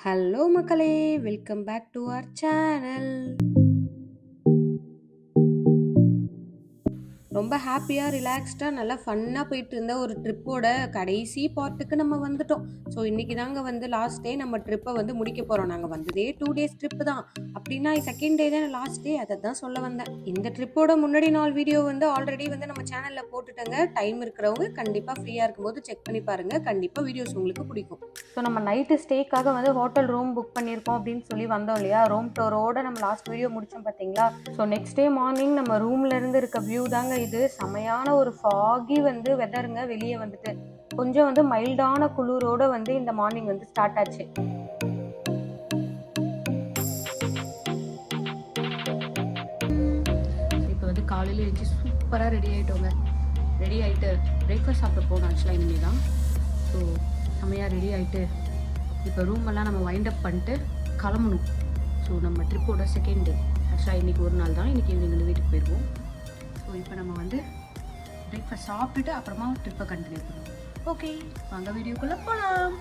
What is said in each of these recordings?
Hello மக்களே, welcome back to our channel. ரொம்ப ஹாப்பியாக ரிலாக்ஸ்டாக நல்லா ஃபன்னாக போயிட்டு இருந்த ஒரு ட்ரிப்போட கடைசி பார்ட்டுக்கு நம்ம வந்துட்டோம். ஸோ இன்றைக்கி தாங்க வந்து லாஸ்ட் டே நம்ம ட்ரிப்பை வந்து முடிக்க போகிறோம். நாங்கள் வந்ததே 2 days ட்ரிப்பு தான். அப்படின்னா செகண்ட் டே தான் லாஸ்ட் டே, அதை தான் சொல்ல வந்தேன். இந்த ட்ரிப்போட முன்னாடி நாள் வீடியோ வந்து ஆல்ரெடி வந்து நம்ம சேனலில் போட்டுட்டேங்க. டைம் இருக்கிறவங்க கண்டிப்பாக ஃப்ரீயாக இருக்கும்போது செக் பண்ணி பாருங்கள். கண்டிப்பாக வீடியோஸ் உங்களுக்கு பிடிக்கும். ஸோ நம்ம நைட்டு ஸ்டேக்காக வந்து ஹோட்டல் ரூம் புக் பண்ணியிருக்கோம் அப்படின்னு சொல்லி வந்தோம் இல்லையா. ரூம் டோரோட நம்ம லாஸ்ட் வீடியோ முடித்தோம் பார்த்தீங்களா. ஸோ நெக்ஸ்ட் டே மார்னிங் நம்ம ரூம்லேருந்து இருக்க வியூ தாங்க இது. செமையான ஒரு ஃபாகி வந்து வெதருங்க. வெளியே வந்துட்டு கொஞ்சம் வந்து மைல்டான குளிரோட வந்து இந்த மார்னிங் வந்து ஸ்டார்ட் ஆச்சு. இப்போ வந்து காலையில் எழுச்சி சூப்பராக ரெடி ஆகிட்டோங்க. ரெடி ஆகிட்டு பிரேக்ஃபாஸ்ட் சாப்பிட போகணும் ஆக்சுவலாக இனிமேல் தான். ஸோ செம்மையாக ரெடி ஆகிட்டு இப்போ ரூமெல்லாம் நம்ம வைண்ட் அப் பண்ணிட்டு கிளம்பணும். ஸோ நம்ம ட்ரிப்போட செகண்ட் டே. ஆக்சுவலாக இன்றைக்கி ஒரு நாள் தான். இன்றைக்கி ஈவினிங் வந்து வீட்டுக்கு போயிடுவோம். ஸோ இப்போ நம்ம வந்து பிரேக்ஃபாஸ்ட் சாப்பிட்டுட்டு அப்புறமா ட்ரிப்பை கண்டினியூ பண்ணுவோம். ஓகே, வாங்க வீடியோக்குள்ளே போகலாம்.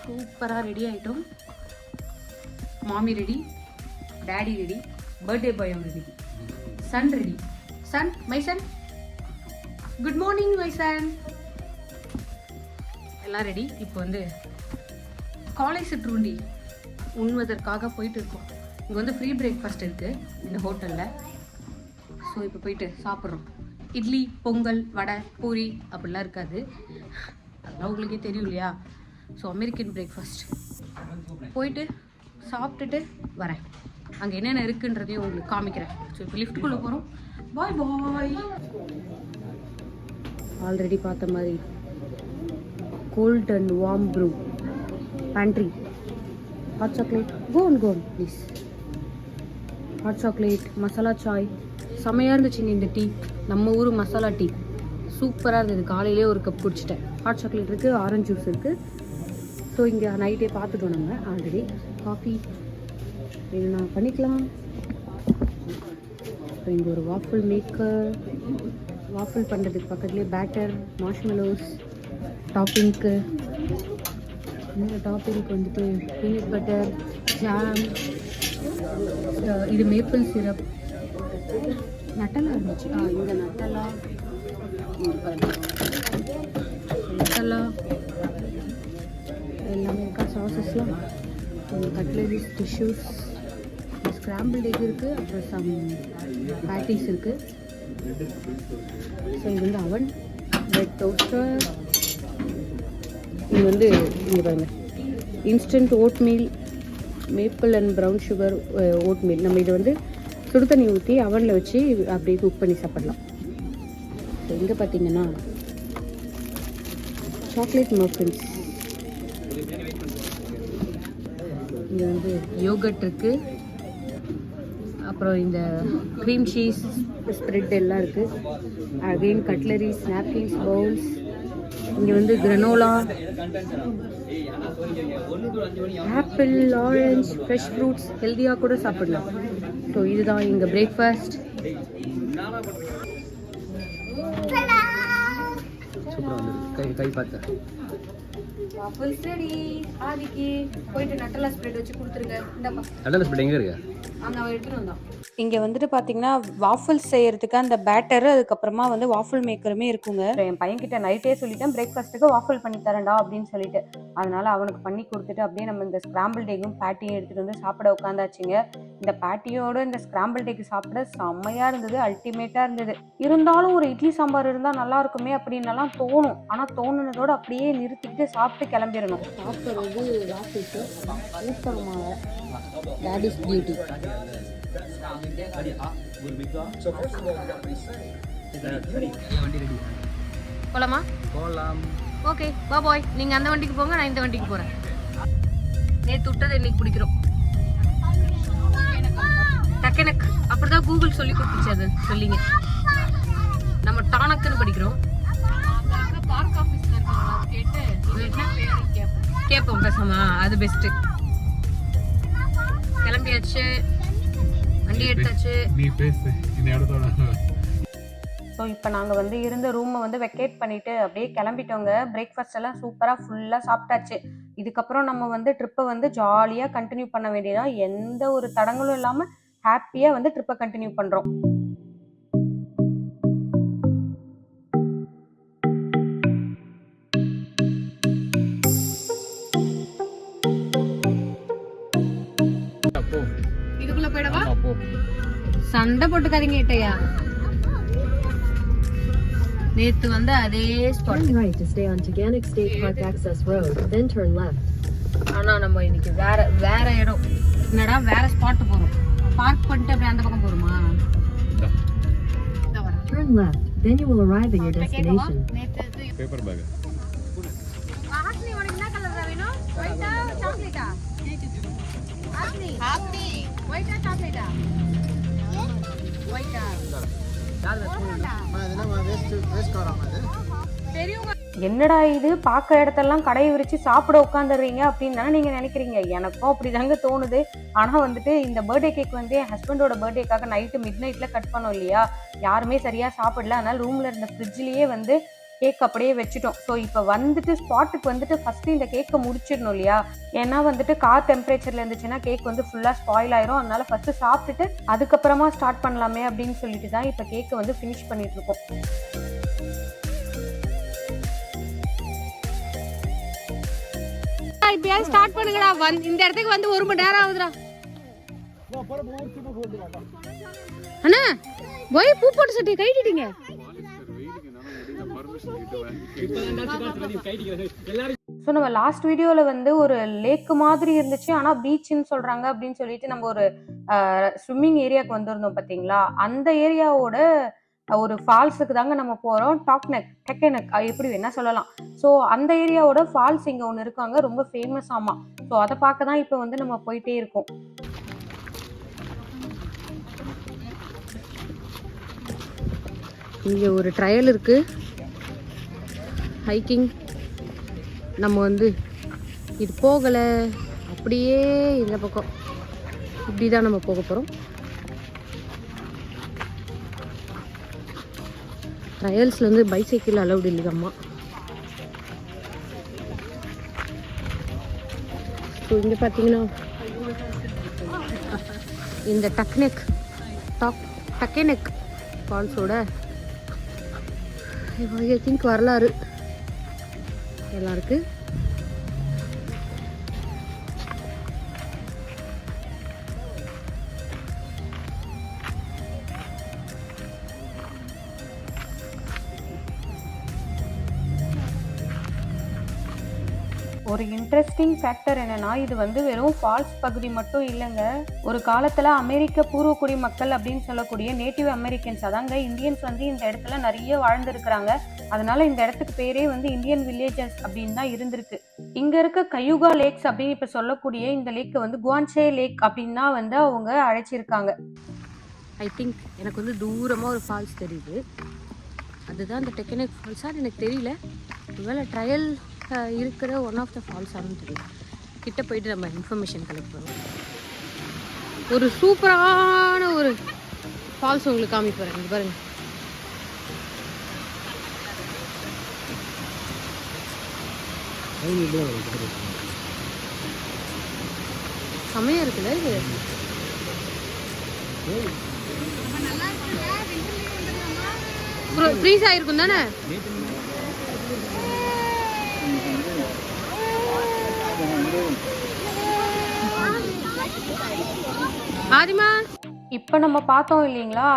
சூப்பராக ரெடி ஆகிட்டோம். மாமி ready, daddy ready, birthday boy ready, son ready. Son, my son, good morning my son. எல்லாம் ரெடி. இப்போ வந்து காலை சிற்றுண்டி உண்ணுவதற்காக போயிட்டு இருக்கோம். இங்கே வந்து ஃப்ரீ பிரேக்ஃபாஸ்ட் இருக்குது இந்த ஹோட்டலில். ஸோ இப்போ போயிட்டு சாப்பிட்றோம். இட்லி, பொங்கல், வடை, பூரி அப்படிலாம் இருக்காது. அதெல்லாம் உங்களுக்கே தெரியும் இல்லையா. ஸோ அமெரிக்கன் பிரேக்ஃபாஸ்ட் போயிட்டு சாப்பிட்டுட்டு வரேன். அங்கே என்னென்ன இருக்குன்றதையும் உங்களுக்கு காமிக்கிறேன். ஸோ இப்போ லிஃப்ட்டுக்குள்ளே போகிறோம். பாய் பாய். ஆல்ரெடி பார்த்த மாதிரி cold and warm brew pantry, hot chocolate, cornflakes. Hot chocolate, masala chai செம்மையாக இருந்துச்சுங்க. இந்த டீ நம்ம ஊர் மசாலா டீ சூப்பராக இருந்தது. காலையிலே ஒரு கப் குடிச்சிட்டேன். ஹாட் சாக்லேட் இருக்குது, ஆரஞ்சு ஜூஸ் இருக்குது. ஸோ இங்கே நைட்டே பார்த்துட்டோம் நம்ம ஆல்ரெடி. காஃபி வேணும்னா பண்ணிக்கலாம். ஸோ இங்கே ஒரு வாஃபிள் மேக்கர், வாஃபிள் பண்ணுறதுக்கு பக்கத்துலேயே பேட்டர், மார்ஷ்மெலோஸ், டாப்பிங்க்கு. இந்த டாப்பிங்க்கு வந்துட்டு பீனட் பட்டர், ஜாம், இது மேப்பிள் சிரப், நட்டலா இருந்துச்சு. இங்கே நட்டலா எல்லாமே இருக்கா. சாசஸ்லாம், கட்லரிஸ், டிஷ்யூஸ், ஸ்க்ராம்பிள் எக் இருக்குது, அப்புறம் சம் பேட்டிஸ் இருக்குது. ஸோ இது வந்து அவன், பிரெட் டோஸ்டர். இது வந்து இங்கே பாருங்கள், instant oatmeal, maple and brown sugar oatmeal. நம்ம இதை வந்து சுடு தண்ணி ஊற்றி அவனில் வச்சு அப்படியே குக் பண்ணி சாப்பிடலாம். ஸோ இங்கே பார்த்தீங்கன்னா சாக்லேட் மஃபின்ஸ். இங்கே வந்து யோகட் இருக்குது, அப்புறம் இந்த க்ரீம் சீஸ் ஸ்ப்ரெட் எல்லாம் இருக்குது. Again cutleries, napkins, bowls. இங்கே வந்து granola, apple, orange, fresh fruits, ஹெல்த்தியாக கூட சாப்பிடலாம். ஸோ இதுதான் இங்கே பிரேக்ஃபாஸ்ட். கை பார்த்து வாஃபிள்ஸ் ரெடி. ஆதிக்கு போயிட்டு நட்டலா ஸ்ப்ரெட் வச்சு கொடுத்துருங்க. இந்தப்பா நட்டலா ஸ்ப்ரெட் எங்கே இருக்கு? அங்கே அவன் எடுத்துகிட்டு வந்தான். இங்கே வந்துட்டு பார்த்தீங்கன்னா வாஃபிள்ஸ் செய்யறதுக்கு அந்த பேட்டரு, அதுக்கப்புறமா வந்து வாஃபிள் மேக்கருமே இருக்குங்க. என் பையன்கிட்ட நைட்டே சொல்லிட்டேன் பிரேக்ஃபாஸ்ட்டுக்கு வாஃபிள் பண்ணி தரேன்டா அப்படின்னு சொல்லிட்டு. அதனால அவனுக்கு பண்ணி கொடுத்துட்டு அப்படியே நம்ம இந்த ஸ்க்ராம்பிள் டேக்கும் பேட்டியும் எடுத்துகிட்டு வந்து சாப்பிட உட்காந்தாச்சுங்க. இந்த பேட்டியோட இந்த ஸ்க்ராம்பிள் டேக்கு சாப்பிட செம்மையாக இருந்தது, அல்டிமேட்டாக இருந்தது. இருந்தாலும் ஒரு இட்லி சாம்பார் இருந்தால் நல்லா இருக்குமே அப்படின்னலாம் தோணும். ஆனால் தோணுனதோடு அப்படியே நிறுத்திக்கிட்டு சாப்பிட்டு கிளம்பிடணும். சாப்பிட்றது வாஃபிள்ஸு ஊட்டமாக டேடிஸ் பியூட்டி. போலாமா? போலாம். ஓகே, பா பாய். நீங்கள் அந்த வண்டிக்கு போங்க, நான் இந்த வண்டிக்கு போகிறேன். நேற்று விட்டது இன்னைக்கு பிடிக்கிறோம். டக்கெனக் அப்படிதான் கூகுள் சொல்லி கொடுத்துச்சு. அது சொல்லிங்க. நம்ம டானக்குன்னு படிக்கிறோம். பார்க் ஆஃபீஸில் இருக்கிறவங்க கேட்டு கேட்போம் பேசாமா. அது பெஸ்ட்டு. கிளம்பியாச்சு, வண்டி எடுத்தாச்சு. நீ பேசு இந்த இடத்தோட. ஸோ இப்போ நாங்கள் வந்து இருந்த ரூமை வந்து வெக்கேட் பண்ணிவிட்டு அப்படியே கிளம்பிட்டோங்க. பிரேக்ஃபாஸ்ட் எல்லாம் சூப்பராக ஃபுல்லாக சாப்பிட்டாச்சு. இதுக்கப்புறம் நம்ம வந்து ட்ரிப்பை வந்து ஜாலியாக கண்டினியூ பண்ண வேண்டியதா, எந்த ஒரு தடங்களும் இல்லாமல் ஹாப்பியாக வந்து ட்ரிப்பை கண்டினியூ பண்ணுறோம். இதுக்குள்ள போயிடவா? சண்டை போட்டுக்காதீங்க இட்டையா. நேத்து வந்து அதே ஸ்பாட். ஆனா நம்ம இன்னைக்கு வேற இடம். என்னடா வேற ஸ்பாட் போறோம். பார்க் பண்ணிட்டு அப்படியே அந்த பக்கம் போறோமா? Turn left, then you will arrive at your destination. Paper bag. ஆஸ்னி உனக்கு என்ன கலர் வேணும்? ஒயிட்டா சாக்லேட்டா? ஆஸ்னி ஹாப்பி. ஒயிட்டா சாக்லேட்டா? ஒயிட்டா. என்னடா இது பார்க்க இடத்தெல்லாம் கடையை விரிச்சு சாப்பிட உட்காந்துடுறீங்க அப்படின்னு தானே நீங்க நினைக்கிறீங்க. எனக்கும் அப்படிதாங்க தோணுது. ஆனா வந்துட்டு இந்த பர்த்டே கேக் வந்து என் ஹஸ்பண்டோட பர்த்டேக்காக நைட்டு மிட் நைட்ல கட் பண்ணோம் இல்லையா, யாருமே சரியா சாப்பிடல. அதனால ரூம்ல இருந்த ஃப்ரிட்ஜ்லயே வந்து கேக் அப்படியே வச்சுட்டோம். ஸோ இப்போ வந்துட்டு ஸ்பாட்டுக்கு வந்துட்டு ஃபர்ஸ்ட் இந்த கேக்கை முடிச்சிடணும் இல்லையா. ஏன்னா வந்துட்டு கார் டெம்பரேச்சர்ல இருந்துச்சுன்னா கேக் வந்து ஃபுல்லா ஸ்பாயில் ஆயிரும். அதனால ஃபர்ஸ்ட் சாப்பிட்டுட்டு அதுக்கப்புறமா ஸ்டார்ட் பண்ணலாமே அப்படின்னு சொல்லிட்டு தான் இப்போ கேக்கை வந்து ஃபினிஷ் பண்ணிட்டு இருக்கோம். இப்பயாவது ஸ்டார்ட் பண்ணுங்கடா. இந்த இடத்துக்கு வந்து 1 மணி நேரம் ஆகுதுடா. அண்ணா போய் பூ போட்டு சட்டையை கைட்டிட்டீங்க. ஸோ நம்ம லாஸ்ட் வீடியோவில் வந்து ஒரு லேக்கு மாதிரி இருந்துச்சு, ஆனால் பீச்சுன்னு சொல்கிறாங்க அப்படின்னு சொல்லிட்டு நம்ம ஒரு ஸ்விம்மிங் ஏரியாவுக்கு வந்திருந்தோம் பார்த்தீங்களா. அந்த ஏரியாவோட ஒரு ஃபால்ஸுக்கு தாங்க நம்ம போகிறோம். டெக்கனக் எப்படி வேணா சொல்லலாம். ஸோ அந்த ஏரியாவோட ஃபால்ஸ் இங்கே ஒன்று இருக்காங்க, ரொம்ப ஃபேமஸ் ஆமாம். ஸோ அதை பார்க்க தான் இப்போ வந்து நம்ம போயிட்டே இருக்கோம். இங்கே ஒரு ட்ரையல் இருக்குது, ஹைக்கிங். நம்ம வந்து இது போகலை, அப்படியே இந்த பக்கம் இப்படி தான் நம்ம போக போகிறோம். ட்ரையல்ஸில் வந்து பைசைக்கிள் அலௌடு இல்லைங்கம்மா. ஸோ இங்கே பார்த்தீங்கன்னா இந்த டக்கனக் ஃபால்ஸோட ஐ திங்க் வரலாறு எல்லாம் இருக்கு. ஒரு இன்ட்ரெஸ்டிங் ஃபேக்டர் என்னன்னா, இது வந்து வெறும் ஃபால்ஸ் பகுதி மட்டும் இல்லைங்க. ஒரு காலத்துல அமெரிக்க பூர்வக்குடி மக்கள் அப்படின்னு சொல்லக்கூடிய நேட்டிவ் அமெரிக்கன்ஸ், அதாங்க இந்தியன்ஸ் வந்து இந்த இடத்துல நிறைய வாழ்ந்துருக்குறாங்க. அதனால இந்த இடத்துக்கு பேரே வந்து இந்தியன் வில்லேஜஸ் அப்படின்னு தான் இருந்திருக்கு. இங்க இருக்க கயுகா லேக்ஸ் அப்படின்னு இப்ப சொல்லக்கூடிய இந்த லேக் வந்து குவான்சே லேக் அப்படின்னு தான் வந்து அவங்க அழைச்சிருக்காங்க. ஐ திங்க் எனக்கு வந்து தூரமா ஒரு ஃபால்ஸ் தெரியுது, அதுதான் இந்த டெக்கனக் ஃபால்ஸான்னு எனக்கு தெரியல. ஒருவேளை ட்ரையல் இருக்கிற ஒன் ஆஃப் த ஃபால்ஸ் ஆனு தெரியும். கிட்ட போயிட்டு நம்ம இன்ஃபர்மேஷன் கலெக்ட் பண்ணுவோம். ஒரு சூப்பரான ஒரு ஃபால்ஸ் உங்களுக்கு காமிப்பேன், இங்கே பாருங்க. செமையா இருக்குல்ல இது. ஃப்ரீஸ் ஆயிருக்கும் தானே. ஆதிமா இப்போ நம்ம பார்த்தோம் இல்லைங்களா,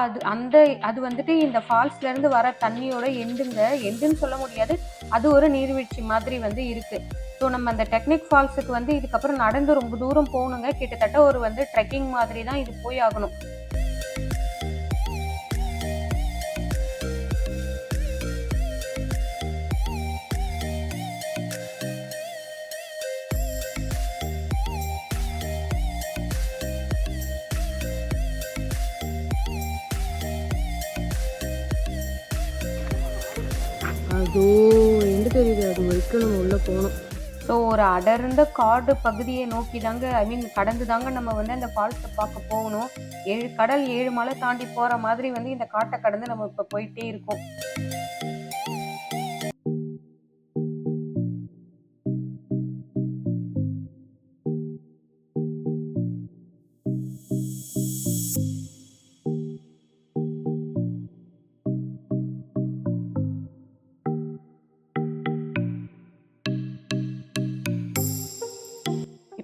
அது வந்துட்டு இந்த ஃபால்ஸ்ல இருந்து வர தண்ணியோட எண்டுன்னு சொல்ல முடியாது, அது ஒரு நீர்வீழ்ச்சி மாதிரி வந்து இருக்கு. ஸோ நம்ம அந்த டெக்னிக் ஃபால்ஸுக்கு வந்து இதுக்கப்புறம் நடந்து ரொம்ப தூரம் போகணுங்க. கிட்டத்தட்ட ஒரு வந்து ட்ரெக்கிங் மாதிரி தான் இது போய் ஆகணும். அதோ எங்கே தெரியுது, அது வரைக்கும் நம்ம உள்ளே போகணும். ஸோ ஒரு அடர்ந்த காடு பகுதியை நோக்கி தாங்க, கடந்து தாங்க நம்ம வந்து அந்த ஃபால்ஸை பார்க்க போகணும். 7 கடல் 7 மலை தாண்டி போகிற மாதிரி வந்து இந்த காட்டை கடந்து நம்ம இப்போ போயிட்டே இருக்கோம்.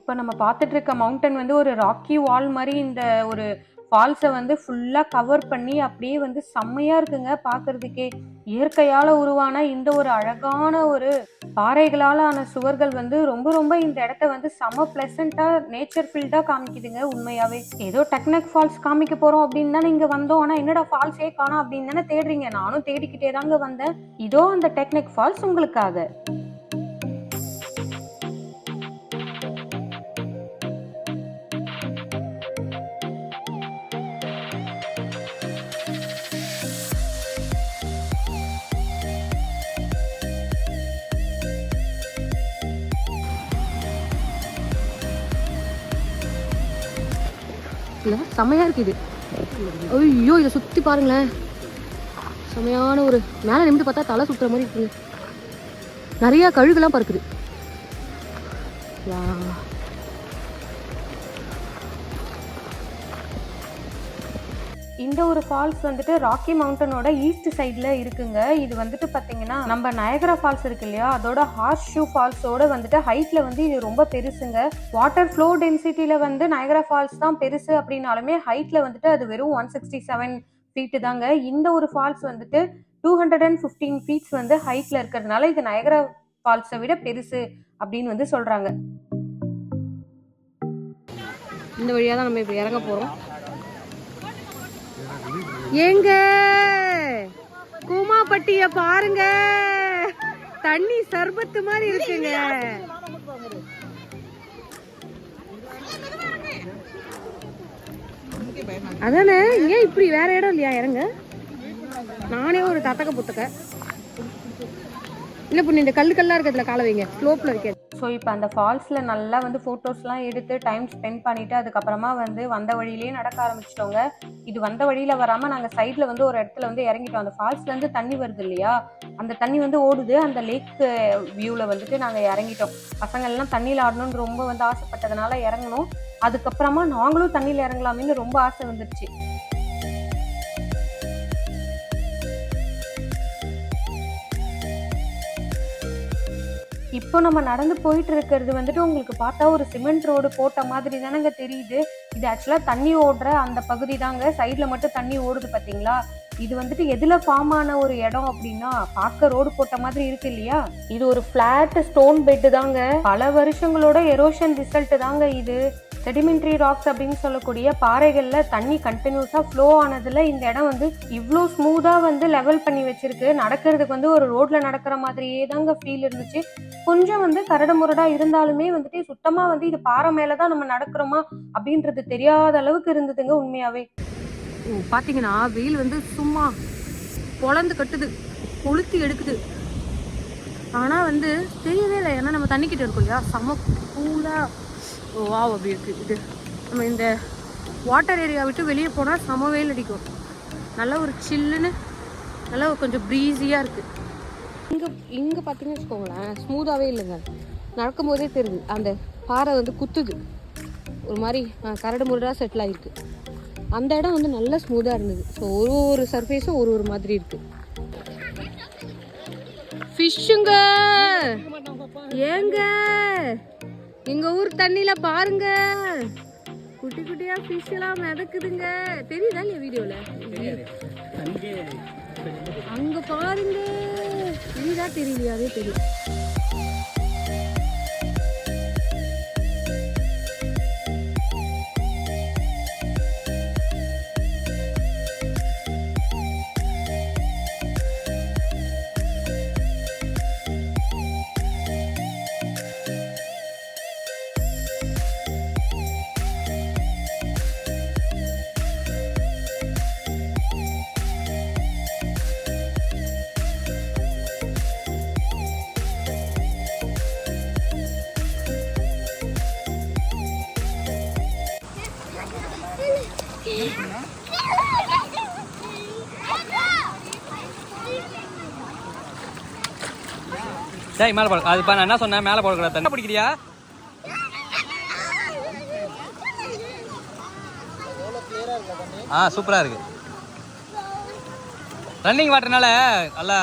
இப்போ நம்ம பார்த்துட்டு இருக்க மவுண்டன் வந்து ஒரு ராக்கி வால் மாதிரி இந்த ஒரு ஃபால்ஸை வந்து ஃபுல்லாக கவர் பண்ணி அப்படியே வந்து செம்மையாக இருக்குங்க பார்க்கறதுக்கே. இயற்கையால் உருவான இந்த ஒரு அழகான ஒரு பாறைகளால் ஆன சுவர்கள் வந்து ரொம்ப ரொம்ப இந்த இடத்த வந்து செம்ம ப்ளசண்ட்டாக நேச்சர் ஃபீல்டாக காமிக்குதுங்க. உண்மையாகவே ஏதோ டெக்னக் ஃபால்ஸ் காமிக்க போகிறோம் அப்படின்னு தானே இங்கே வந்தோம். ஆனால் என்னடா ஃபால்ஸே காணோம் அப்படின்னு தானே தேடுறீங்க. நானும் தேடிக்கிட்டே தாங்க வந்தேன். இதோ அந்த டெக்னக் ஃபால்ஸ் உங்களுக்காக. இல்லை செம்மையாக இருக்குது. ஐயோ இதை சுற்றி பாருங்களேன். செம்மையான ஒரு மேலே நிமிந்து பார்த்தா தலை சுற்றுற மாதிரி இருக்குங்க. நிறையா கழுகுலாம் பறக்குது. இந்த ஒரு ஃபால்ஸ் வந்துட்டு ராக்கி மவுண்டனோட ஈஸ்ட் சைடில் இருக்குங்க. இது வந்துட்டு பார்த்தீங்கன்னா நம்ம நயகரா ஃபால்ஸ் இருக்கு இல்லையா, அதோட ஹார்ஸ் ஷூ ஃபால்ஸோட வந்துட்டு ஹைட்ல வந்து இது ரொம்ப பெருசுங்க. வாட்டர் ஃப்ளோ டென்சிட்டியில வந்து நயகரா ஃபால்ஸ் தான் பெருசு அப்படின்னாலுமே ஹைட்ல வந்துட்டு அது வெறும் 167 ஃபீட்டு தாங்க. இந்த ஒரு ஃபால்ஸ் வந்துட்டு 215 ஃபீட்ஸ் வந்து ஹைட்ல இருக்கிறதுனால இது நயகரா ஃபால்ஸை விட பெருசு அப்படின்னு வந்து சொல்றாங்க. இந்த வழியாக தான் நம்ம இப்போ இறங்க போகிறோம். ஏங்க கூமாப்பட்டிய பாருங்க, தண்ணி சர்பத்து மாதிரி இருக்குங்க. அதானே, ஏன் இப்படி வேற இடம் இல்லையா இறங்க? நானே ஒரு தத்தக்க புத்தக்க இல்லை பொண்ணு, இந்த கல்லா இருக்கிறதுல கால வைங்க, ஸ்லோப்பில் வைக்காது. ஸோ இப்போ அந்த ஃபால்ஸில் நல்லா வந்து ஃபோட்டோஸ்லாம் எடுத்து டைம் ஸ்பெண்ட் பண்ணிவிட்டு அதுக்கப்புறமா வந்து வந்த வழியிலேயே நடக்க ஆரம்பிச்சிட்டோங்க. இது வந்த வழியில் வராமல் நாங்கள் சைடில் வந்து ஒரு இடத்துல வந்து இறங்கிட்டோம். அந்த ஃபால்ஸ்லேருந்து தண்ணி வருது இல்லையா, அந்த தண்ணி வந்து ஓடுது. அந்த லேக் வியூவில் வந்துட்டு நாங்கள் இறங்கிட்டோம். பசங்கள்லாம் தண்ணியில் ஆடணும்னு ரொம்ப வந்து ஆசைப்பட்டதுனால இறங்கணும். அதுக்கப்புறமா நாங்களும் தண்ணியில் இறங்கலாமேன்னு ரொம்ப ஆசை வந்துடுச்சு. இப்போ நம்ம நடந்து போயிட்டு இருக்கிறது வந்துட்டு உங்களுக்கு பார்த்தா ஒரு சிமெண்ட் ரோடு போட்ட மாதிரி தானங்க தெரியுது. இது ஆக்சுவலாக தண்ணி ஓடுற அந்த பகுதி தாங்க. சைடில் மட்டும் தண்ணி ஓடுது பார்த்தீங்களா. இது வந்துட்டு எதில் ஃபார்ம் ஆன ஒரு இடம் அப்படின்னா, பார்க்க ரோடு போட்ட மாதிரி இருக்கு இல்லையா, இது ஒரு ஃபிளாட் ஸ்டோன் பெட்டு தாங்க. பல வருஷங்களோட எரோஷன் ரிசல்ட் தாங்க இது. செடிமெண்ட்ரி ராக்ஸ் அப்படின்னு சொல்லக்கூடிய பாறைகளில் தண்ணி கண்டினியூஸாக ஃப்ளோ ஆனதில் இந்த இடம் வந்து இவ்வளோ ஸ்மூத்தாக வந்து லெவல் பண்ணி வச்சிருக்கு. நடக்கிறதுக்கு வந்து ஒரு ரோட்டில் நடக்கிற மாதிரியே தாங்க ஃபீல் இருந்துச்சு. கொஞ்சம் வந்து கரடு முரடாக இருந்தாலுமே வந்துட்டு சுத்தமாக வந்து இது பாறை மேலே தான் நம்ம நடக்கிறோமா அப்படின்றது தெரியாத அளவுக்கு இருந்ததுங்க உண்மையாகவே. பார்த்தீங்கன்னா வெயில் வந்து சும்மா பொழந்து கட்டுது, கொளுத்தி எடுக்குது. ஆனால் வந்து தெரியவே இல்லை, ஏன்னா நம்ம தண்ணிக்கிட்ட இருக்கோம் இல்லையா, செம கூலாக வா அப்படி இருக்குது. இது நம்ம இந்த வாட்டர் ஏரியா விட்டு வெளியே போனால் செம வெயில் அடிக்கும். நல்லா ஒரு சில்லுன்னு நல்லா கொஞ்சம் ப்ரீஸியாக இருக்குது. இங்கே பார்த்தீங்கன்னு வச்சுக்கோங்களேன், ஸ்மூத்தாகவே இல்லைங்க. நடக்கும் போதே தெரியுது அந்த பாறை வந்து குத்துது, ஒரு மாதிரி கரடு முரடாக செட்டில் ஆகிருக்கு. அந்த இடம் வந்து நல்லா ஸ்மூத்தாக இருந்தது. ஸோ ஒரு சர்ஃபேஸும் ஒரு மாதிரி இருக்குது. ஃபிஷ்ஷுங்க ஏங்க எங்கள் ஊர் தண்ணியில் பாருங்க, குட்டி குட்டியாக ஃபிஷ் எல்லாம் மிதக்குதுங்க. தெரியுதா இல்லையா வீடியோவில்? அங்கே பாருங்க, தெரியுதா தெரியலையா? அதே தெரியும். டேய் மேலே போட அதுப்பா, நான் என்ன சொன்னேன், மேலே போடக்கூடாது. தண்ணி பிடிக்கிறியா? சூப்பராக இருக்கு. ரன்னிங் வாட்டர்னால நல்லா.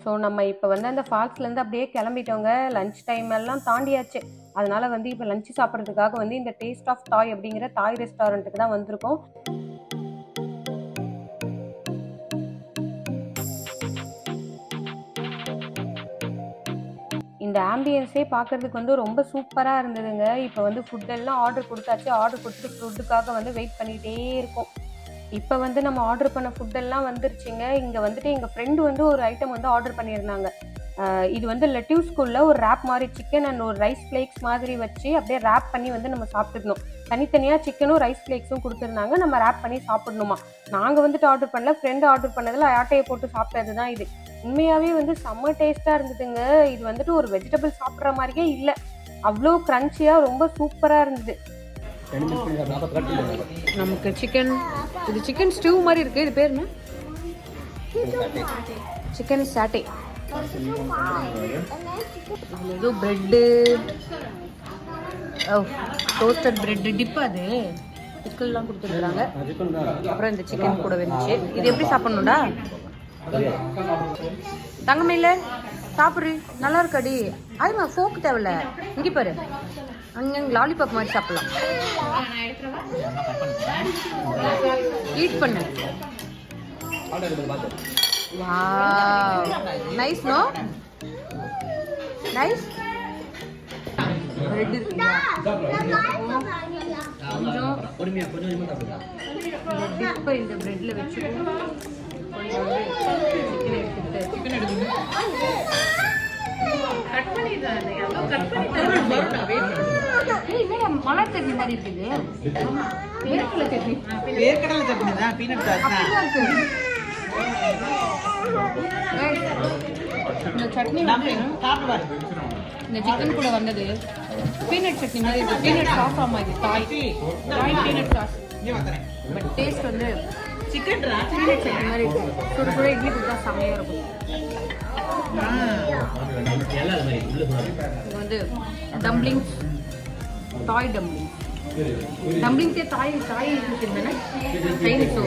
ஸோ நம்ம இப்போ வந்து அந்த ஃபால்ஸ்லேருந்து அப்படியே கிளம்பிட்டோங்க. லஞ்ச் டைம் எல்லாம் தாண்டியாச்சு. அதனால வந்து இப்போ லஞ்ச் சாப்பிட்றதுக்காக வந்து இந்த டேஸ்ட் ஆஃப் தாய் அப்படிங்கிற தாய் ரெஸ்டாரண்ட்டுக்கு தான் வந்திருக்கோம். இந்த ஆம்பியன்ஸே பார்க்கறதுக்கு வந்து ரொம்ப சூப்பராக இருந்ததுங்க. இப்போ வந்து ஃபுட்டெல்லாம் ஆர்டர் கொடுத்தாச்சு. ஆர்டர் கொடுத்துட்டு ஃபுட்டுக்காக வந்து வெயிட் பண்ணிகிட்டே இருக்கோம். இப்போ வந்து நம்ம ஆர்டர் பண்ண ஃபுட்டெல்லாம் வந்துருச்சுங்க. இங்கே வந்துட்டு எங்கள் ஃப்ரெண்டு வந்து ஒரு ஐட்டம் வந்து ஆர்டர் பண்ணியிருந்தாங்க. இது வந்து லெட்யூஸ்குள்ள ஒரு ரேப் மாதிரி சிக்கன் அண்ட் ஒரு ரைஸ் ஃப்ளேக்ஸ் மாதிரி வச்சு அப்படியே ரேப் பண்ணி வந்து நம்ம சாப்பிட்டுக்கணும். தனித்தனியாக சிக்கனும் ரைஸ் ஃப்ளேக்ஸும் கொடுத்துருந்தாங்க. நம்ம ரேப் பண்ணி சாப்பிடணுமா. நாங்கள் வந்துட்டு ஆர்டர் பண்ணல, ஃப்ரெண்டு ஆர்டர் பண்ணதில் ஆட்டையை போட்டு சாப்பிட்டது தான் இது. உண்மையாகவே வந்து செம்ம டேஸ்ட்டாக இருந்ததுங்க. இது வந்துட்டு ஒரு வெஜிடபிள் சாப்பிட்ற மாதிரியே இல்லை, அவ்வளோ க்ரன்ச்சியாக ரொம்ப சூப்பராக இருந்தது. நமக்கு சிக்கன், இது சிக்கன் ஸ்டூ மாதிரி இருக்குது. இது பேர் என்ன? சிக்கன் சாட்டே. ஏதோ பிரெட்டு, டோஸ்டட் பிரெட்டு டிப், அது சிக்கன்லாம் கொடுத்துருக்குறாங்க. அப்புறம் இந்த சிக்கன் கூட வந்துச்சு. இது எப்படி சாப்பிட்ணுண்டா? தங்கமையில சாப்பிட்ரு, நல்லா இருக்காடி. அதுமா ஃபோக்கு தேவையில்ல, இங்கே பாரு, அங்கே லாலிபாப் மாதிரி சாப்பிடலாம். ஈட் பண்ணு. Wow, nice. No nice. Bread இருக்குல்ல, கொஞ்சம் இந்த டிப்பை இந்த பிரெட்ல வச்சு சிக்கன் எடுத்துக்கிட்டு மலர் சட்னி மாதிரி இருக்குது. வேர்க்கடலை சட்னி, வேர்க்கடலை சட்னி தான், பீனட் இருக்கு. இந்த சட்னி இந்த சிக்கன் கூட வந்தது பீனட் சட்னி மாதிரி இருக்கு. பீனட் சாஸ் மாதிரி, தாய் பீனட் சாஸ். பட் டேஸ்ட் வந்து சிக்கன் பீனட் சட்னி மாதிரி இருக்கு. சுட சுட இட்லி கொடுத்தா செம்மையாக இருக்கும். இது வந்து டம்ப்ளிங்ஸ், தாய் டம்ப்ளிங்ஸ். டம்ப்ளிங்ஸே தாய் தாய் தானே, சைனீஸோ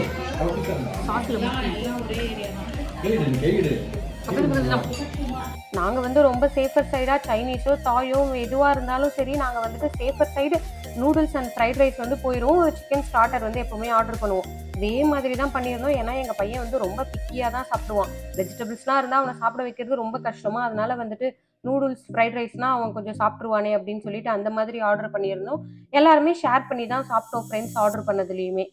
சாஸில் நாங்கள் வந்து ரொம்ப சேஃபர் சைடாக சைனீஸோ தாயோ எதுவாக இருந்தாலும் சரி, நாங்கள் வந்துட்டு safer side noodles and freight rice வந்து போயிடுவோம். சிக்கன் ஸ்டார்டர் வந்து எப்போவுமே ஆர்டர் பண்ணுவோம். இதே மாதிரி தான் பண்ணியிருந்தோம். ஏன்னா எங்கள் பையன் வந்து ரொம்ப பிக்கியாக தான் சாப்பிடுவான். வெஜிடபிள்ஸ்லாம் இருந்தால் அவனை சாப்பிட வைக்கிறது ரொம்ப கஷ்டமா, அதனால வந்துட்டு நூடுல்ஸ் ஃப்ரைட் ரைஸ்னால் அவன் கொஞ்சம் சாப்பிட்ருவானே அப்படின்னு சொல்லிட்டு அந்த மாதிரி ஆர்டர் பண்ணியிருந்தோம். எல்லாருமே ஷேர் பண்ணி தான் சாப்பிட்டோம், ஃப்ரெண்ட்ஸ் ஆர்டர் பண்ணதுலேயுமே.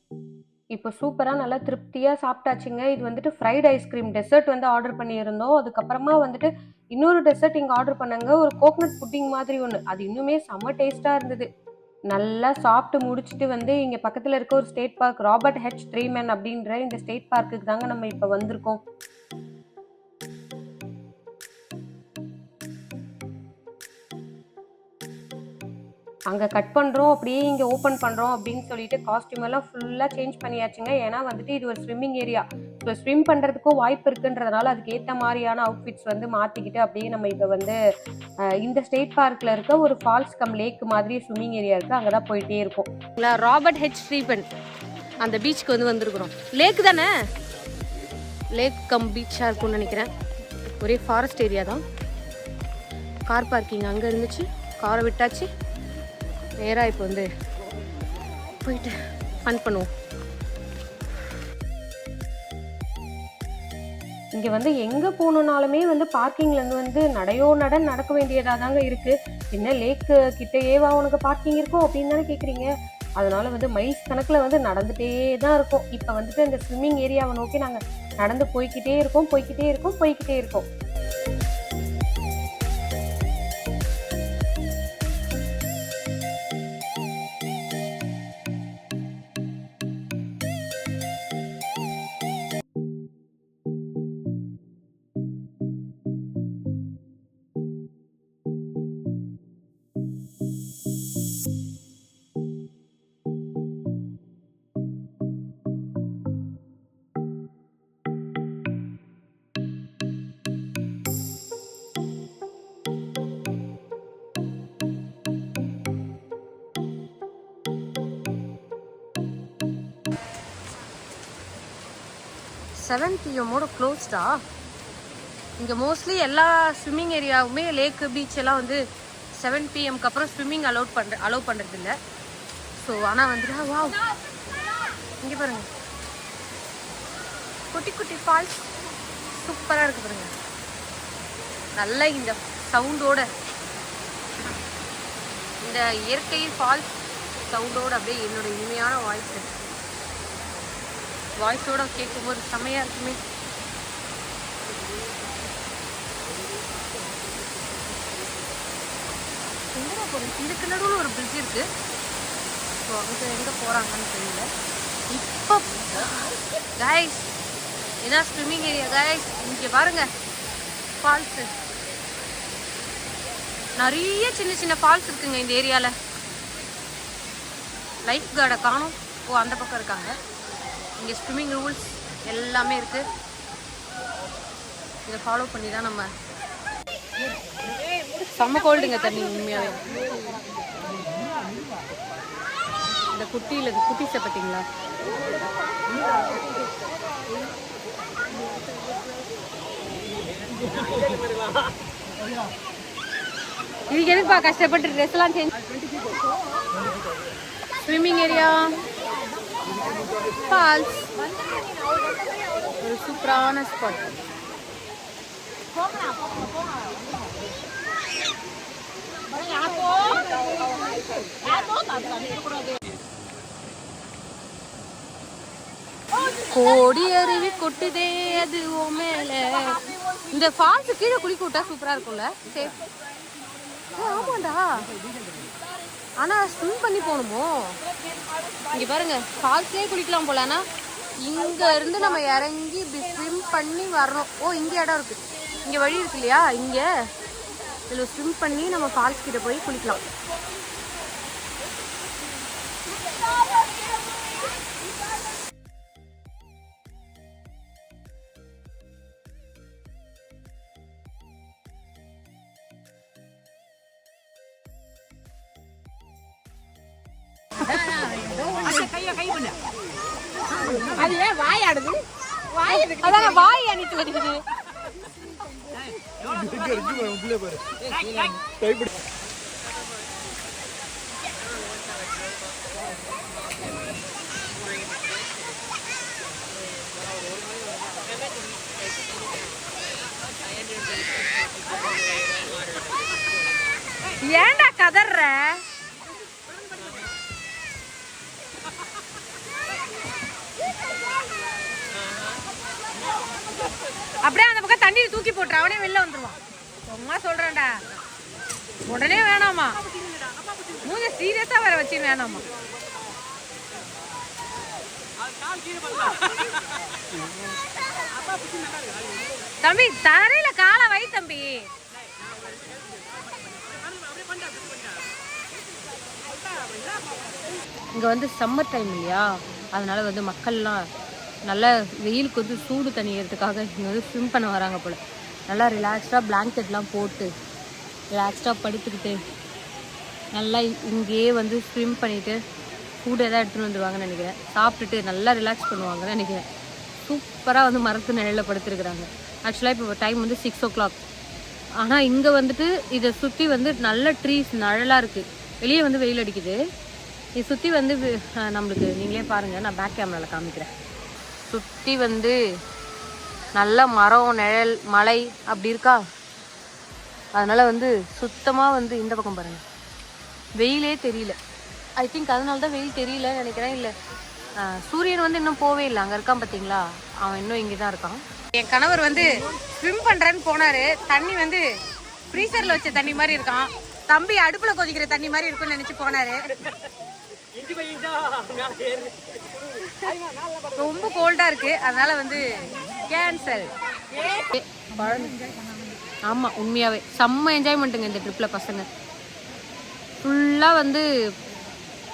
இப்போ சூப்பராக நல்லா திருப்தியாக சாப்பிட்டாச்சுங்க. இது வந்துட்டு ஃப்ரைட் ஐஸ்கிரீம் டெசர்ட் வந்து ஆர்டர் பண்ணியிருந்தோம். அதுக்கப்புறமா வந்துட்டு இன்னொரு டெசர்ட் இங்கே ஆர்டர் பண்ணாங்க, ஒரு கோகனட் புட்டிங் மாதிரி ஒன்று. அது இன்னுமே செம்ம டேஸ்ட்டாக இருந்தது. நல்லா சாப்பிட்டு முடிச்சுட்டு வந்து இங்கே பக்கத்தில் இருக்க ஒரு ஸ்டேட் பார்க், ராபர்ட் ஹெச் ட்ரீமன் அப்படின்ற இந்த ஸ்டேட் பார்க்குக்கு தாங்க நம்ம இப்போ வந்திருக்கோம். அங்கே கட் பண்ணுறோம், அப்படியே இங்கே ஓப்பன் பண்ணுறோம் அப்படின்னு சொல்லிட்டு காஸ்டியூம் எல்லாம் ஃபுல்லாக சேஞ்ச் பண்ணியாச்சுங்க. ஏன்னா வந்துட்டு இது ஒரு ஸ்விம்மிங் ஏரியா. ஸோ ஸ்விம் பண்ணுறதுக்கும் வாய்ப்பு இருக்குன்றதுனால அதுக்கு ஏற்ற மாதிரியான அவுட்ஃபிட்ஸ் வந்து மாற்றிக்கிட்டு அப்படியே நம்ம இப்போ வந்து இந்த ஸ்டேட் பார்க்கில் இருக்க ஒரு ஃபால்ஸ் கம் லேக் மாதிரி ஸ்விம்மிங் ஏரியா இருக்குது, அங்கே தான் போயிட்டே இருக்கும். ராபர்ட் ஹெச் ட்ரீமன் அந்த பீச்சுக்கு வந்து வந்திருக்கிறோம். லேக் தானே, லேக் கம் பீச்சாக இருக்கும்னு நினைக்கிறேன். ஒரே ஃபாரஸ்ட் ஏரியா தான். கார் பார்க்கிங் அங்கே இருந்துச்சு, காரை விட்டாச்சு. நேராக இப்போ வந்து போயிட்டு ஃபன் பண்ணுவோம். இங்கே வந்து எங்கே போகணுன்னாலுமே வந்து பார்க்கிங்லேருந்து வந்து நடக்க வேண்டியதாக தாங்க இருக்குது. என்ன லேக்கு கிட்டேயேவா உனக்கு பார்க்கிங் இருக்கும் அப்படின்னு தானே கேட்குறீங்க. அதனால வந்து மைல்ஸ் கணக்கில் வந்து நடந்துகிட்டே தான் இருக்கும். இப்போ வந்துட்டு இந்த ஸ்விம்மிங் ஏரியாவை நோக்கி நாங்கள் நடந்து போய்கிட்டே இருக்கோம். செவன் பிஎம்மோட க்ளோஸ்டா. இங்கே மோஸ்ட்லி எல்லா ஸ்விம்மிங் ஏரியாவுமே லேக்கு பீச் எல்லாம் வந்து 7 PM அப்புறம் ஸ்விம்மிங் அலோவ் பண்ணுறது இல்லை. ஸோ ஆனால் வந்துட்டு வா இங்கே பாருங்க குட்டி குட்டி ஃபால்ஸ் சூப்பராக இருக்கு பாருங்க. நல்லா இந்த சவுண்டோட இந்த இயற்கை ஃபால்ஸ் சவுண்டோட அப்படியே என்னோட இனிமையான வாய்ஸோட கேட்கும்போது செம்மையா இருக்குமே. எங்கடா போறோம்? இதுக்கு நடுவில் ஒரு பிரிட்ஜ் இருக்கு. ஸோ அவங்க எங்க போறாங்கன்னு தெரியல. இப்போ கைஸ் இதான் ஸ்விம்மிங் ஏரியா கைஸ். இங்கே பாருங்க ஃபால்ஸ், நிறைய சின்ன சின்ன ஃபால்ஸ் இருக்குங்க இந்த ஏரியால. லைஃப் கார்டை காணும். ஓ அந்த பக்கம் இருக்காங்க. இங்கே ஸ்விம்மிங் ரூல்ஸ் எல்லாமே இருக்கு. இதை ஃபாலோ பண்ணி தான் நம்ம. செம்ம கோல்டுங்க தண்ணி உண்மையாவே. இந்த குட்டீஸை பார்த்தீங்களா? இதுக்கு எதுக்குப்பா கஷ்டப்பட்டு ட்ரெஸ் எல்லாம் சேஞ்ச். ஸ்விம்மிங் ஏரியா ஃபால்ஸ் ஒரு சூப்பரான ஸ்பாட். கோடி அருவி கொட்டுதே அது ஓ மேல. இந்த ஃபால்ஸ் கீழே குளிக்க விட்டா சூப்பரா இருக்கும்ல. சரி ஆமாண்டா, ஆனா ஸ்விம் பண்ணி போகணுமோ? இங்க பாருங்க ஃபால்ஸ்லயே குளிக்கலாம் போல. ஆனா இங்க இருந்து நம்ம இறங்கி ஸ்விம் பண்ணி வரணும். ஓ இங்க இடம் இருக்கு, இங்க வழி இருக்கு இல்லையா? இங்க இதுல ஸ்விம் பண்ணி நம்ம ஃபால்ஸ் கிட்ட போய் குளிக்கலாம். வாய் அணித்துல இருக்குது. ஏன்டா கதற? அப்படியே அந்த பக்கம் தண்ணி தூக்கி போட்டுற, அவனே வெளில வந்துருவான். சும்மா சொல்றேன்டா, உடனே வேணாமா? மூஞ்ச சீரியஸா வேற வச்சு வேணாமா? தம்பி தரையில காலை வை தம்பி. இங்க வந்து சம்மர் டைம் இல்லையா, அதனால வந்து மக்கள்லாம் நல்லா வெயிலுக்கு வந்து சூடு தணிகிறதுக்காக இங்கே வந்து ஸ்விம் பண்ண வராங்க போல். நல்லா ரிலாக்ஸ்டாக பிளாங்கெட்லாம் போட்டு ரிலாக்ஸ்டாக படுத்துக்கிட்டு நல்லா இங்கேயே வந்து ஸ்விம் பண்ணிவிட்டு ஃபுட் எதாவது எடுத்துகிட்டு வந்துடுவாங்கன்னு நினைக்கிறேன். சாப்பிட்டுட்டு நல்லா ரிலாக்ஸ் பண்ணுவாங்கன்னு நினைக்கிறேன். சூப்பராக வந்து மரத்து நிழலில் படுத்துருக்குறாங்க. ஆக்சுவலாக இப்போ டைம் வந்து 6 o'clock. ஆனால் இங்கே வந்துட்டு இதை சுற்றி வந்து நல்ல ட்ரீஸ் நிழலாக இருக்குது. வெளியே வந்து வெயில் அடிக்குது. இதை சுற்றி வந்து நம்மளுக்கு நீங்களே பாருங்கள், நான் பேக் கேமராவில் காமிக்கிறேன். சுற்றி வந்து நல்ல மரம் நிழல் மலை அப்படி இருக்கா. அதனால் வந்து சுத்தமாக வந்து இந்த பக்கம் பாருங்கள் வெயிலே தெரியல. ஐ திங்க் அதனால தான் வெயில் தெரியலன்னு நினைக்கிறேன். இல்லை சூரியன் வந்து இன்னும் போவே இல்லை. அங்கே இருக்கான் பார்த்தீங்களா, அவன் இன்னும் இங்கே தான் இருக்கான். என் கணவர் வந்து ஸ்விம் பண்ணுறேன்னு போனார். தண்ணி வந்து ஃப்ரீசரில் வச்ச தண்ணி மாதிரி இருக்கான். தம்பி அடுப்பில் கொதிக்கிற தண்ணி மாதிரி இருக்குன்னு நினச்சி போனார். ரொம்ப கோல்டா இருக்கு, அதனால வந்து கேன்சல். ஆமா உண்மையாவே செம்ம என்ஜாய்மெண்ட்டுங்க இந்த ட்ரிப்ல. பசங்க ஃபுல்லா வந்து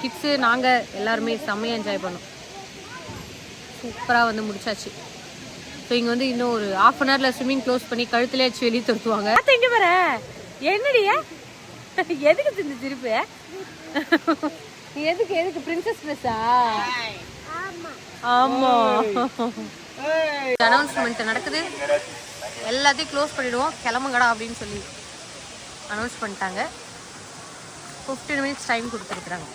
கிட்ஸு நாங்கள் எல்லாருமே செம்மையாக என்ஜாய் பண்ணோம். சூப்பராக வந்து முடிச்சாச்சு. ஸோ இங்கே வந்து இன்னும் ஒரு 1/2 an hourல ஸ்விம்மிங் க்ளோஸ் பண்ணி கழுத்துலேயே வச்சு வெளியே துரத்துவாங்க. இங்கே வர என்னடியா எதுக்கு இந்த திருப்பு? எதுக்கு பிரின்சஸ் ட்ரெஸ்ஸா? ஆமா அனௌன்ஸ்மெண்ட் நடக்குது. எல்லாத்தையும் க்ளோஸ் பண்ணிவிடுவோம், கிளம்புங்கடா அப்படின்னு சொல்லி அனௌன்ஸ் பண்ணிட்டாங்க. 15 மினிட்ஸ் டைம் கொடுத்துருக்குறாங்க.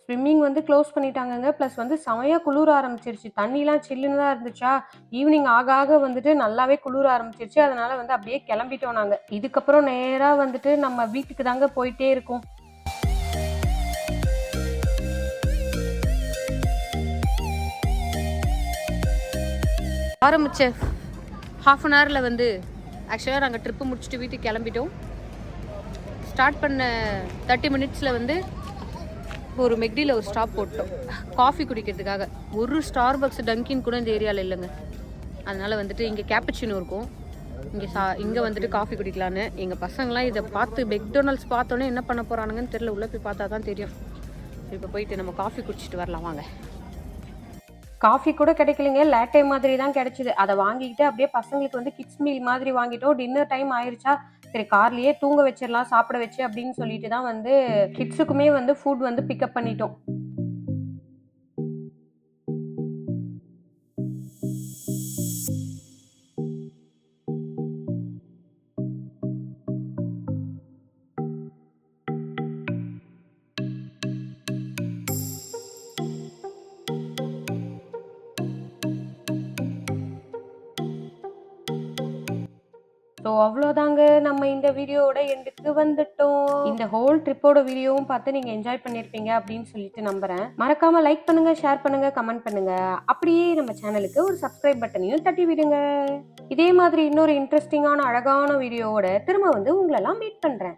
ஸ்விம்மிங் வந்து க்ளோஸ் பண்ணிட்டாங்கங்க. ப்ளஸ் வந்து செமையாக குளிர ஆரம்பிச்சிருச்சு. தண்ணிலாம் சில்லுன்னு தான் இருந்துச்சா, ஈவினிங் ஆக ஆக வந்துட்டு நல்லாவே குளிர ஆரம்பிச்சிருச்சு. அதனால வந்து அப்படியே கிளம்பிட்டோம் நாங்கள். இதுக்கப்புறம் நேராக வந்துட்டு நம்ம வீட்டுக்கு தாங்க போயிட்டே இருக்கோம். ஆரம்பிச்ச ½ அன் ஹவரில் வந்து ஆக்சுவலாக நாங்கள் ட்ரிப்பு முடிச்சுட்டு வீட்டுக்கு கிளம்பிட்டோம். ஸ்டார்ட் பண்ண 30 மினிட்ஸில் வந்து ஒரு மெக்டியில் ஒரு ஸ்டாப் போட்டோம் காஃபி குடிக்கிறதுக்காக. ஒரு ஸ்டார்பக்ஸ் டங்கின் கூட இந்த ஏரியாவில் இல்லைங்க. அதனால் வந்துட்டு இங்கே கேப்பச்சினோ இருக்கும், இங்கே வந்துட்டு காஃபி குடிக்கலான்னு. எங்கள் பசங்களாம் இதை பார்த்து மெக்டொனால்ட்ஸ் பார்த்தோன்னே என்ன பண்ண போகிறானுங்கன்னு தெரியல. உள்ளே போய் பார்த்தா தான் தெரியும். இப்போ போயிட்டு நம்ம காஃபி குடிச்சிட்டு வரலாம் வாங்க. காஃபி கூட கிடைக்கலைங்க, லேட்டே மாதிரி தான் கிடைச்சிது. அதை வாங்கிக்கிட்டு அப்படியே பசங்களுக்கு வந்து கிட்ஸ் மீல் மாதிரி வாங்கிட்டோம். டின்னர் டைம் ஆயிடுச்சா, சரி கார்லேயே தூங்க வச்சிடலாம் சாப்பிட வச்சு அப்படின்னு சொல்லிட்டு தான் வந்து கிட்ஸுக்குமே வந்து ஃபுட் வந்து பிக்கப் பண்ணிட்டோம். ஸோ அவ்வளோதாங்க, நம்ம இந்த வீடியோவோட எண்டுக்கு வந்துட்டோம். இந்த ஹோல் ட்ரிப்போட வீடியோவும் பார்த்து நீங்கள் என்ஜாய் பண்ணியிருப்பீங்க அப்படின்னு சொல்லிட்டு நம்புறேன். மறக்காம லைக் பண்ணுங்க, ஷேர் பண்ணுங்க, கமெண்ட் பண்ணுங்க. அப்படியே நம்ம சேனலுக்கு ஒரு சப்ஸ்கிரைப் பட்டனையும் தட்டி விடுங்க. இதே மாதிரி இன்னொரு இன்ட்ரெஸ்டிங்கான அழகான வீடியோவோட திரும்ப வந்து உங்களெல்லாம் மீட் பண்றேன்.